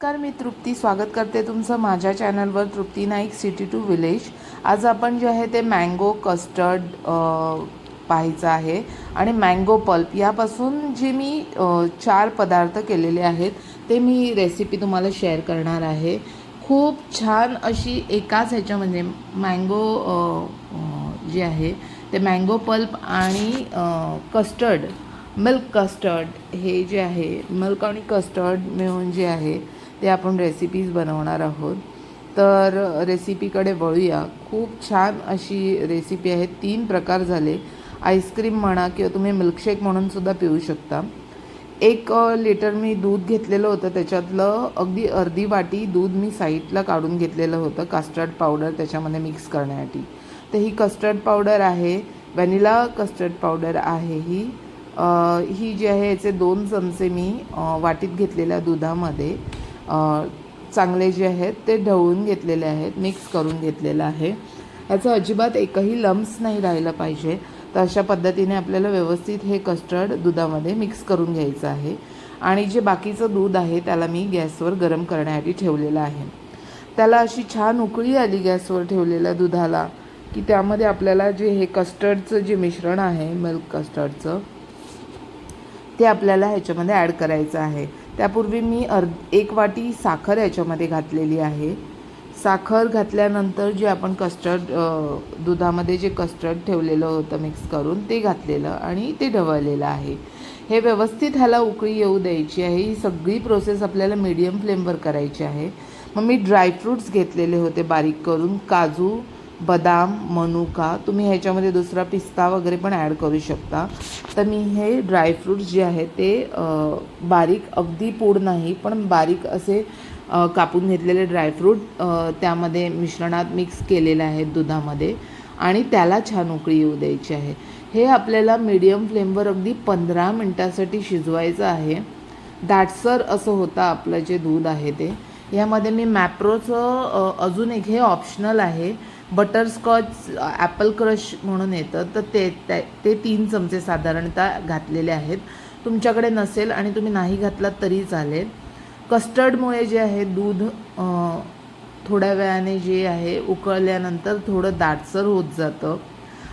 नमस्कार, मी तृप्ती स्वागत करते तुमचं माझ्या चॅनलवर तृप्ती नाईक सिटी टू विलेज। आज आपण जे आहे ते मँगो कस्टर्ड पाहायचं आहे आणि मँगो पल्प यापासून जे मी 4 पदार्थ केलेले आहेत ते मी रेसिपी तुम्हाला शेअर करणार आहे। खूप छान अशी एकाच ह्याच्यामध्ये मँगो जे आहे ते मँगो पल्प आणि कस्टर्ड मिल्क कस्टर्ड हे जे आहे मिल्क आणि कस्टर्ड मिळून जे आहे ते आपण रेसिपीज बनवणार आहोत। तर रेसिपीकडे वळूया। खूप छान अशी रेसिपी आहे। 3 प्रकार झाले, आईस्क्रीम म्हणा किंवा तुम्ही मिल्कशेक म्हणून सुद्धा पिऊ शकता। 1 लिटर मी दूध घेतलेलं होतं, त्याच्यातलं अगदी अर्धी वाटी दूध मी साईडला काढून घेतलेलं होतं कस्टर्ड पावडर त्याच्यामध्ये मिक्स करण्यासाठी। तर ही कस्टर्ड पावडर आहे, व्हॅनिला कस्टर्ड पावडर आहे ही जी आहे याचे 2 चमचे मी वाटीत घेतलेल्या दुधामध्ये चांगले जे आहेत ते ढवळून घेतलेले आहेत, मिक्स करून घेतलेलं आहे। याचं अजिबात एकही लम्स नाही राहिलं पाहिजे। तर अशा पद्धतीने आपल्याला व्यवस्थित हे कस्टर्ड दुधामध्ये मिक्स करून घ्यायचं आहे। आणि जे बाकीचं दूध आहे त्याला मी गॅसवर गरम करण्यासाठी ठेवलेलं आहे। त्याला अशी छान उकळी आली गॅसवर ठेवलेल्या दुधाला की त्यामध्ये आपल्याला जे हे कस्टर्डचं जे मिश्रण आहे मिल्क कस्टर्डचं ते आपल्याला ह्याच्यामध्ये ॲड करायचं आहे। त्यापूर्वी मी 1 वाटी साखर याच्यामध्ये घातलेली आहे। साखर घातल्यानंतर जे आपण कस्टर्ड दुधामध्ये जे कस्टर्ड ठेवलेलं होतं मिक्स करून ते घातलेलं आणि ते ढवळलेलं आहे। हे व्यवस्थित ह्याला उकळी येऊ द्यायची आहे। ही सगळी प्रोसेस आपल्याला मीडियम फ्लेमवर करायची आहे। मग मी ड्रायफ्रूट्स घेतलेले होते बारीक करून, काजू, बदाम, मनुका, तुम्ही ह्याच्यामध्ये दुसरा पिस्ता वगैरे पण ॲड करू शकता। तर मी हे ड्रायफ्रूट्स जे आहे ते बारीक, अगदी पूड नाही पण बारीक असे कापून घेतलेले ड्रायफ्रूट त्यामध्ये मिश्रणात मिक्स केलेले आहेत दुधामध्ये आणि त्याला छान उकळी येऊ द्यायची आहे। हे आपल्याला मीडियम फ्लेमवर अगदी 15 मिनटासाठी शिजवायचं आहे। दाटसर असं होतं आपलं जे दूध आहे ते। यामध्ये मी मॅप्रोचं अजून एक, हे ऑप्शनल आहे, बटरस्कॉच ॲपल क्रश म्हणून येतं, तर ते 3 चमचे साधारणतः घातलेले आहेत। तुमच्याकडे नसेल आणि तुम्ही नाही घातलात तरी चालेल। कस्टर्डमुळे जे आहे दूध थोड्या वेळाने जे आहे उकळल्यानंतर थोडं दाटसर होत जातं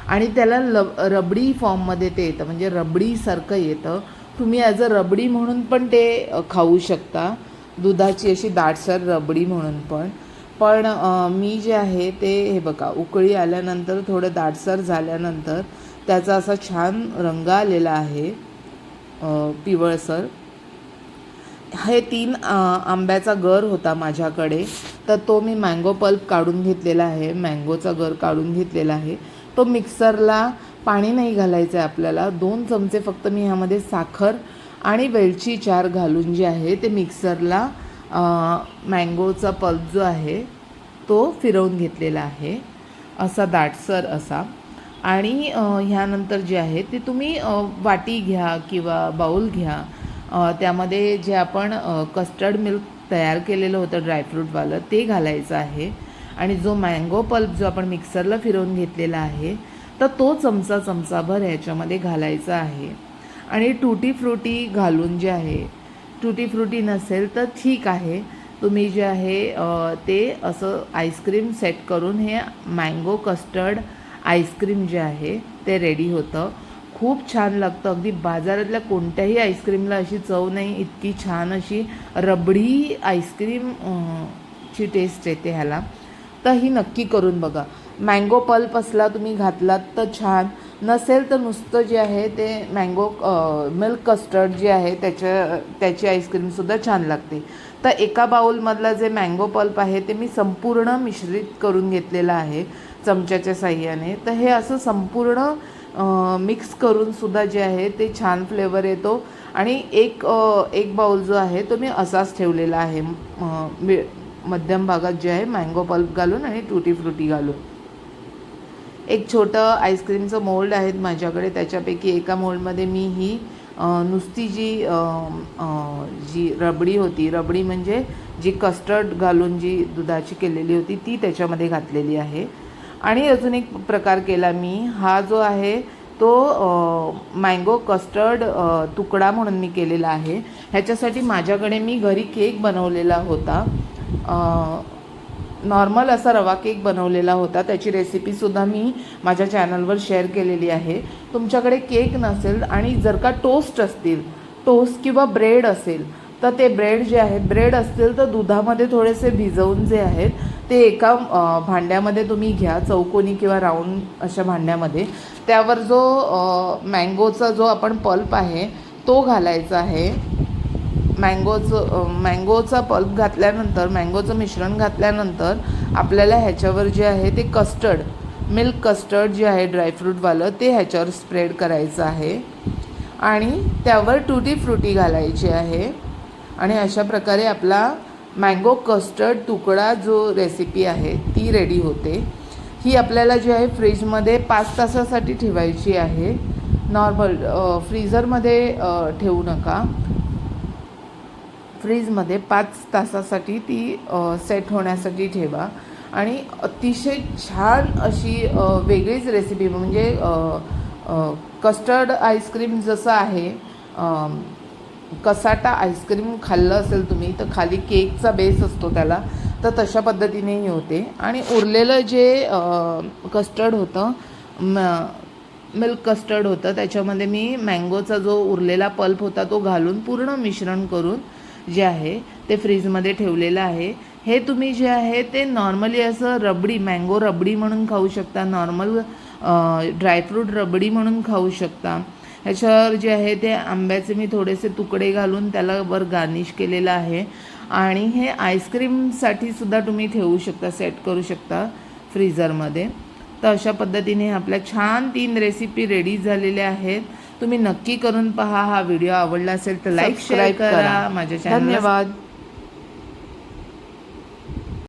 आणि त्याला रबडी फॉर्ममध्ये ते येतं, म्हणजे रबडीसारखं येतं। तुम्ही ॲज अ रबडी म्हणून पण ते खाऊ शकता, दुधाची अशी दाटसर रबडी म्हणून पण मी जे आहे ते हे बघा उकळी आल्यानंतर थोडं दाटसर झाल्यानंतर त्याचा असा छान रंग आलेला आहे पिवळसर। हे 3 आंब्याचा गर होता माझ्याकडे, तर तो मी मँगो पल्प काढून घेतलेला आहे, मँगोचा गर काढून घेतलेला आहे। तो मिक्सरला, पाणी नाही घालायचं आहे आपल्याला, 2 चमचे फक्त मी ह्यामध्ये साखर आणि वेलची 4 घालून जे आहे ते मिक्सरला मँगोचा पल्प जो आहे तो फिरवून घेतलेला आहे असा दाटसर असा। आणि ह्यानंतर जे आहे ते तुम्ही वाटी घ्या किंवा बाऊल घ्या, त्यामध्ये जे आपण कस्टर्ड मिल्क तयार केलेलं होतं ड्रायफ्रूटवालं ते घालायचं आहे आणि जो मँगो पल्प जो आपण मिक्सरला फिरवून घेतलेला आहे तर तो चमचाभर ह्याच्यामध्ये घालायचा आहे। आणि टूटी फ्रुटी घालून जे आहे, टूटी फ्रुटी नसेल तर ठीक आहे, तुम्ही जे आहे ते असं आईस्क्रीम सेट करून हे मँगो कस्टर्ड आईस्क्रीम जे आहे ते रेडी होतं। खूप छान लागतं, अगदी बाजारातल्या कोणत्याही आईस्क्रीमला अशी चव नाही, इतकी छान अशी रबडी आईस्क्रीम ची टेस्ट येते ह्याला। तर ही नक्की करून बघा। मँगो पल्प असला तुम्ही घातलात तर छान, नसेल तर नुसतं जे आहे ते मँगो मिल्क कस्टर्ड जे आहे त्याची आईस्क्रीमसुद्धा छान लागते। तर एका बाउलमधला जे मँगो पल्प आहे ते मी संपूर्ण मिश्रित करून घेतलेलं आहे चमच्याच्या साह्याने। तर हे असं संपूर्ण मिक्स करून सुद्धा जे आहे ते छान फ्लेवर येतो। आणि एक बाउल जो आहे तो मी असाच ठेवलेला आहे, मध्यम भागात जे आहे मँगो पल्प घालून आणि टूटी फ्रुटी घालून। एक छोटं आईस्क्रीमचं मोल्ड आहे माझ्याकडे, त्याच्यापैकी एका मोल्डमध्ये मी ही नुसती जी रबडी होती, रबडी म्हणजे जी कस्टर्ड घालून जी दुधाची केलेली होती ती त्याच्यामध्ये घातलेली आहे। आणि अजून एक प्रकार केला मी, हा जो आहे तो मँगो कस्टर्ड तुकडा म्हणून मी केलेला आहे. ह्याच्यासाठी माझ्याकडे मी घरी केक बनवलेला होता, नॉर्मल असा रवा केक बनवलेला होता. त्याची रेसिपीसुद्धा मी माझ्या चॅनलवर शेअर केलेली आहे. तुमच्याकडे केक नसेल आणि जर का टोस्ट असतील, टोस्ट किंवा ब्रेड असेल, तर ते ब्रेड जे आहेत, ब्रेड असतील तर दुधामध्ये थोडेसे भिजवून जे आहेत ते एका भांड्यामध्ये तुम्ही घ्या, चौकोनी किंवा राऊंड अशा भांड्यामध्ये. त्यावर जो मँगोचा जो आपण पल्प आहे तो घालायचा आहे. मँगोचा पल्प घातल्यानंतर, मँगोचं मिश्रण घातल्यानंतर आपल्याला ह्याच्यावर जे आहे ते कस्टर्ड, मिल्क कस्टर्ड जे आहे ड्रायफ्रूटवालं, ते ह्याच्यावर स्प्रेड करायचं आहे आणि त्यावर टूटी फ्रुटी घालायची आहे. आणि अशा प्रकारे आपला मँगो कस्टर्ड तुकडा जो रेसिपी आहे ती रेडी होते. ही आपल्याला जी आहे फ्रीजमध्ये 5 तासासाठी ठेवायची आहे. नॉर्मल फ्रीझरमध्ये ठेवू नका, फ्रीजमध्ये 5 तासासाठी ती सेट होण्यासाठी ठेवा. आणि अतिशय छान अशी वेगळीच रेसिपी, म्हणजे कस्टर्ड आईस्क्रीम जसं आहे, कसाटा आईस्क्रीम खाल्लं असेल तुम्ही तर खाली केकचा बेस असतो त्याला, तर तशा पद्धतीनेही होते. आणि उरलेलं जे कस्टर्ड होतं, मिल्क कस्टर्ड होतं, त्याच्यामध्ये मी मँगोचा जो उरलेला पल्प होता तो घालून पूर्ण मिश्रण करून जे आहे ते फ्रीजमध्ये ठेवलेलं आहे. हे तुम्ही जे आहे ते नॉर्मली असं रबडी, मँगो रबडी म्हणून खाऊ शकता, नॉर्मल ड्रायफ्रूट रबडी म्हणून खाऊ शकता. ह्याच्यावर जे आहे ते आंब्याचे मी थोडेसे तुकडे घालून त्याला वर गार्निश केलेलं आहे. आणि हे आईस्क्रीमसाठी सुद्धा तुम्ही ठेवू शकता, सेट करू शकता फ्रीझरमध्ये. तर अशा पद्धतीने आपल्या छान 3 रेसिपी रेडी झालेल्या आहेत. तुम्ही नक्की करून पहा. हा व्हिडिओ आवडला असेल तर लाईक, शेअर करा. माझ्या चॅनलला धन्यवाद.